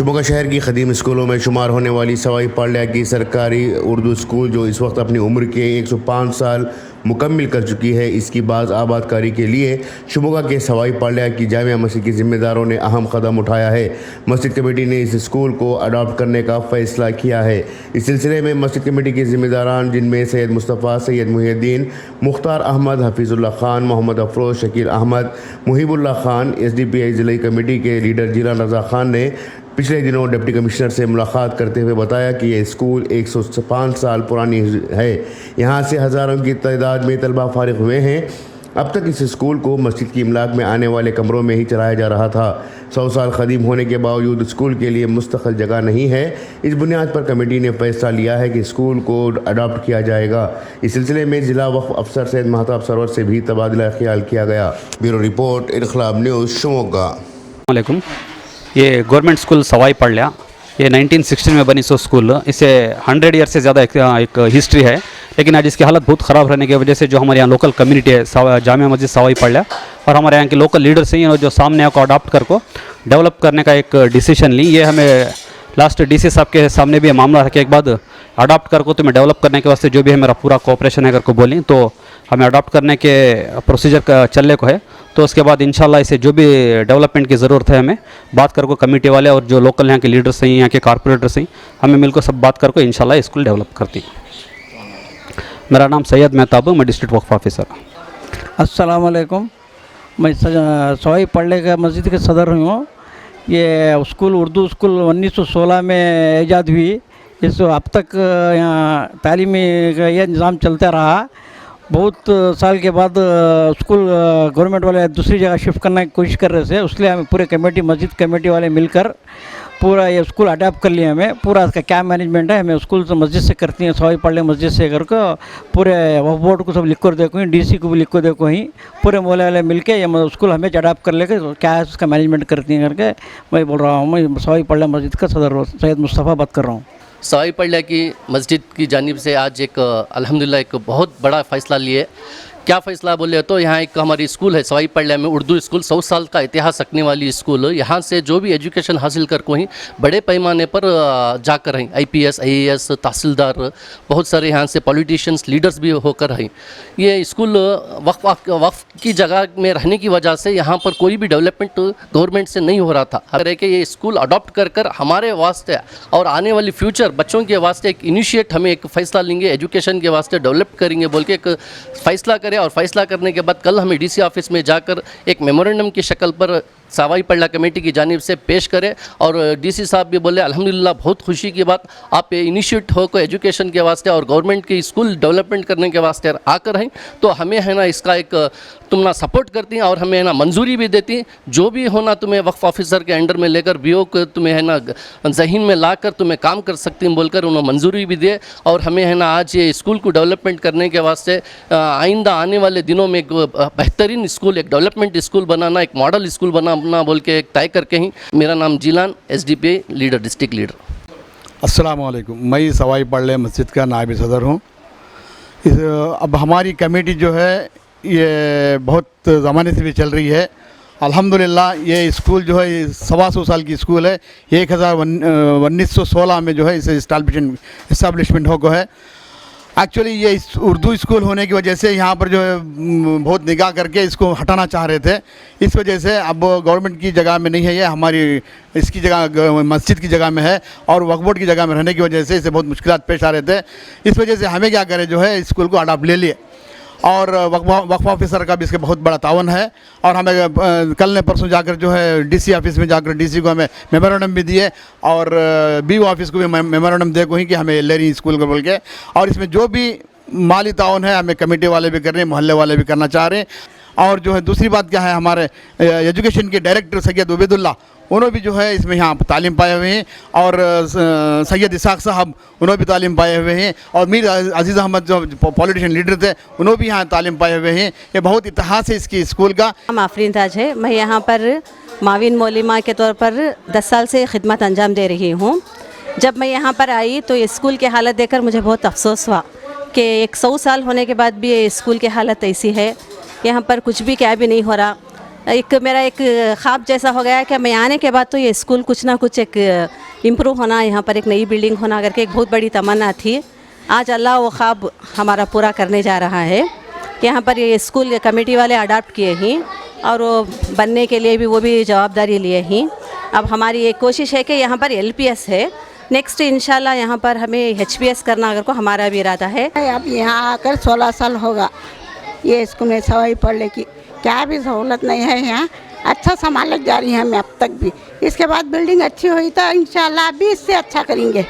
शिमोगा शहर की ख़दीम स्कूलों में शुमार होने वाली सवाई पाल्या की सरकारी उर्दू स्कूल, जो इस वक्त अपनी उम्र के 105 साल मुकम्मिल कर चुकी है, इसकी बाज़ आबादकारी के लिए शिमोगा के सवाई पाल्या की जामिया मस्जिद के ज़िम्मेदारों ने अहम कदम उठाया है। मस्जिद कमेटी ने इस स्कूल को अडॉप्ट करने का फ़ैसला किया है। इस सिलसिले में मस्जिद कमेटी के ज़िम्मेदारान, जिनमें सैयद मुस्तफ़ा, सैयद मुहिउद्दीन, मुख्तार अहमद, हफीज़ुल्लाह खान, मोहम्मद अफरोज़, शकील अहमद, मुहिबुल्लाह खान, SDPI ज़िला कमेटी के लीडर जीलान रज़ा खान ने पिछले दिनों डिप्टी कमिश्नर से मुलाकात करते हुए बताया कि यह स्कूल 105 साल पुरानी है। यहाँ से हज़ारों की तादाद में तलबा फारिग हुए हैं। अब तक इस स्कूल को मस्जिद की इमलाक में आने वाले कमरों में ही चलाया जा रहा था। 100 साल ख़दीम होने के बावजूद स्कूल के लिए मुस्तक़िल जगह नहीं है। इस बुनियाद पर कमेटी ने फैसला लिया है कि स्कूल को अडॉप्ट किया जाएगा। इस सिलसिले में ज़िला वक्फ अफसर सैयद महताब सरवर से भी तबादला ख्याल किया गया। ब्यूरो रिपोर्ट, इनकलाब न्यूज़, शिमोगा। वालेकुम। ये गवर्नमेंट स्कूल सवाई पाल्या, ये 1916 में बनी सो स्कूल, इसे 100 ईयर से ज़्यादा एक हिस्ट्री है। लेकिन आज इसकी हालत बहुत ख़राब रहने की वजह से जो हमारे यहाँ लोकल कम्युनिटी है जामिया मस्जिद सवाई पाल्या और हमारे यहाँ के लोकल लीडर्स हैं, जो सामने को अडॉप्ट कर को डेवलप करने का एक डिसीजन ली। ये हमें लास्ट DC साहब के सामने भी मामला रखे, एक बाद अडॉप्ट कर को तुम्हें डेवलप करने के वास्ते जो भी है मेरा पूरा कोऑपरेशन है कर को बोली, तो हमें अडॉप्ट करने के प्रोसीजर का चलने को है। तो उसके बाद इंशाल्लाह इसे जो भी डेवलपमेंट की ज़रूरत है हमें बात कर को कमेटी वाले और जो लोकल यहाँ के लीडर्स हैं, यहाँ के कारपोरेटर्स हैं, हमें मिलकर सब बात कर को इंशाल्लाह स्कूल डेवलप करती। मेरा नाम सैयद महताब, मैं डिस्ट्रिक्ट वक्फ ऑफिसर। अस्सलाम वालेकुम। मैं सवाई पाल्या का मस्जिद के सदर हूँ। ये स्कूल उर्दू स्कूल 1916 में ईजाद हुई। इस अब तक यहाँ तालीमी का यह निज़ाम चलता रहा। बहुत साल के बाद स्कूल गवर्नमेंट वाले दूसरी जगह शिफ्ट करने की कोशिश कर रहे थे, इसलिए हमें पूरे कमेटी मस्जिद कमेटी वाले मिलकर पूरा ये स्कूल अडॉप्ट कर लिया। हमें पूरा इसका क्या मैनेजमेंट है, हमें स्कूल से मस्जिद से करती हैं, सवाई पाल्या मस्जिद से करके पूरे वक्फ बोर्ड को सब लिख कर देखो, DC को भी लिख कर देखो, ही पूरे मोहल्ले वाले मिल के ये स्कूल हमें अडॉप्ट कर लेकर क्या है उसका मैनेजमेंट करती हैं करके मैं बोल रहा हूँ। मैं सवाई पाल्या मस्जिद का सदर सैयद मुस्तफ़ा बात कर रहा हूँ। सवाई पाल्या की मस्जिद की जानिब से आज एक अल्हम्दुलिल्लाह एक बहुत बड़ा फ़ैसला लिए। क्या फ़ैसला बोले तो यहाँ एक हमारी स्कूल है सवाई पाल्या में, उर्दू स्कूल, 100 साल का इतिहास रखने वाली स्कूल। यहाँ से जो भी एजुकेशन हासिल कर को ही बड़े पैमाने पर जाकर हैं, IPS IAS तहसीलदार, बहुत सारे यहाँ से पॉलिटिशियंस लीडर्स भी होकर हैं। ये स्कूल वक्फ की जगह में रहने की वजह से यहाँ पर कोई भी डेवलपमेंट गवर्नमेंट से नहीं हो रहा था। अगर कि ये स्कूल अडॉप्ट कर हमारे वास्ते और आने वाली फ्यूचर बच्चों के वास्ते एक इनिशिएट हमें एक फ़ैसला लेंगे, एजुकेशन के वास्ते डेवलप करेंगे बोल के एक फ़ैसला करें। और फैसला करने के बाद कल हमें DC ऑफिस में जाकर एक मेमोरेंडम की शक्ल पर सवाई पाल्या कमेटी की जानिब से पेश करें। और DC साहब भी बोले अल्हम्दुलिल्लाह बहुत खुशी की बात, आप इनिशिएट हो को एजुकेशन के वास्ते और गवर्नमेंट की स्कूल डेवलपमेंट करने के वास्ते आकर हैं, तो हमें है ना इसका एक तुम ना सपोर्ट करती हैं और हमें है ना मंजूरी भी देती हैं। जो भी होना तुम्हें वक्फ ऑफिसर के अंडर में लेकर BO को तुम्हें है ना जहीन में लाकर तुम्हें काम कर सकती हैं बोलकर उन्होंने मंजूरी भी दिए। और हमें है ना आज ये स्कूल को डेवलपमेंट करने के वास्ते आइंदा आने वाले दिनों में एक बेहतरीन स्कूल, एक डेवलपमेंट स्कूल बनाना, एक मॉडल स्कूल बनाना बोल के एक तय करके ही। मेरा नाम जीलान, SDPI लीडर, डिस्ट्रिक्ट लीडर। अस्सलाम वालेकुम। मैं सवाई पाल्या मस्जिद का नायब सदर हूँ। अब हमारी कमेटी जो है ये बहुत ज़माने से भी चल रही है। अल्हम्दुलिल्लाह ये स्कूल जो है 125 साल की स्कूल है। 1916 में जो है इसे इस्टेब्लिशमेंट हो गया है। एक्चुअली ये उर्दू स्कूल होने की वजह से यहाँ पर जो है बहुत निगाह करके इसको हटाना चाह रहे थे। इस वजह से अब गवर्नमेंट की जगह में नहीं है, ये हमारी इसकी जगह मस्जिद की जगह में है और वक्फ बोर्ड की जगह में रहने की वजह से इसे बहुत मुश्किलात पेश आ रहे थे। इस वजह से हमें क्या करें जो है स्कूल को अडॉप्ट ले लिए और वक्फ ऑफिसर का भी इसके बहुत बड़ा तावन है। और हमें कल ने परसों जाकर जो है DC ऑफिस में जाकर DC को हमें मेमोरेंडम भी दिए और BO ऑफिस को भी मेमोरेंडम दे को ही कि हमें ले रही स्कूल को बोल के। और इसमें जो भी माली तावन है हमें कमेटी वाले भी कर रहे हैं, मोहल्ले वाले भी करना चाह रहे हैं। और जो है दूसरी बात क्या है, हमारे एजुकेशन के डायरेक्टर सैयद उबैदुल्लाह, उन्होंने भी जो है इसमें यहाँ तालीम पाए हुए हैं और सैयद इसाक साहब उन्होंने भी तालीम पाए हुए हैं और मीर अजीज़ अहमद जो पॉलिटिशियन लीडर थे उन्होंने भी यहाँ तालीम पाए हुए हैं। ये बहुत इतिहास है इसकी स्कूल का। नाम आफरीन ताज है। मैं यहाँ पर माविन मौलिमा के तौर पर 10 साल से खिदमत अंजाम दे रही हूँ। जब मैं यहाँ पर आई तो स्कूल की हालत देखकर मुझे बहुत अफसोस हुआ कि 100 साल होने के बाद भी ये स्कूल की हालत ऐसी है। यहाँ पर कुछ भी क्या भी नहीं हो रहा। एक मेरा एक ख्वाब जैसा हो गया है कि मैं आने के बाद तो ये स्कूल कुछ ना कुछ एक इम्प्रूव होना, यहाँ पर एक नई बिल्डिंग होना करके एक बहुत बड़ी तमन्ना थी। आज अल्लाह वो ख्वाब हमारा पूरा करने जा रहा है। यहाँ पर ये स्कूल कमेटी वाले अडाप्ट किए ही और वो बनने के लिए भी वो भी जवाबदारी लिए ही। अब हमारी एक कोशिश है कि यहाँ पर LPS है, नेक्स्ट इंशाल्लाह यहाँ पर हमें HPS करना अगर को हमारा भी इरादा है। अब यहाँ आकर 16 साल होगा ये स्कूल में सवाई पढ़ने की क्या भी सहूलत नहीं है। यहाँ अच्छा संभाल जा रही है हमें अब तक भी। इसके बाद बिल्डिंग अच्छी हुई तो इंशाल्लाह भी इससे अच्छा करेंगे।